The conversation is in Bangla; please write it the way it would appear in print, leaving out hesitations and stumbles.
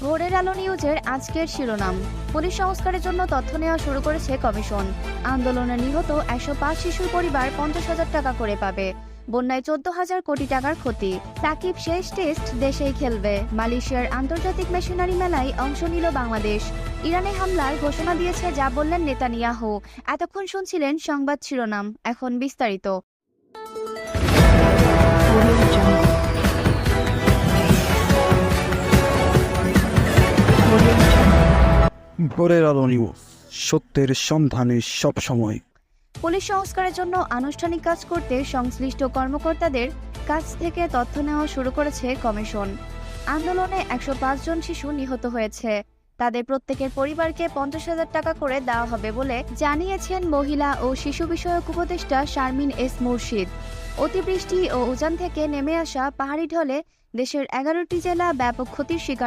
ভোরের আলো নিউজের আজকের শিরোনাম। পুলিশ সংস্কারের জন্য তথ্য নেওয়া শুরু করেছে কমিশন। আন্দোলনে নিহত 105 শিশুর পরিবার 50,000 টাকা করে পাবে। বন্যায় 14,000 কোটি টাকার ক্ষতি। সাকিব শেষ টেস্ট দেশেই খেলবে। মালয়েশিয়ার আন্তর্জাতিক মেশিনারি মেলায় অংশ নিল বাংলাদেশ। ইরানে হামলার ঘোষণা দিয়েছে যা বললেন নেতানিয়াহু। এতক্ষণ শুনছিলেন সংবাদ শিরোনাম, এখন বিস্তারিত। ভোরের আলো নিউজ, সত্যের সন্ধানে সব সময়। পুলিশ সংস্কারের জন্য আনুষ্ঠানিক কাজ করতে সংশ্লিষ্ট কর্মকর্তাদের কাছ থেকে তথ্য নেওয়া শুরু করেছে কমিশন। আন্দোলনে 105 জন শিশু নিহত হয়েছে। তাদের প্রত্যেকের পরিবারকে 50,000 টাকা করে দেওয়া হবে বলে জানিয়েছেন মহিলা ও শিশু বিষয়ক উপদেষ্টা শারমিন এস মুর্শিদ। অতিবৃষ্টি ও উজান থেকে নেমে আসা পাহাড়ি ঢলে দেশের 11টি জেলা ব্যাপক ক্ষতির শিকার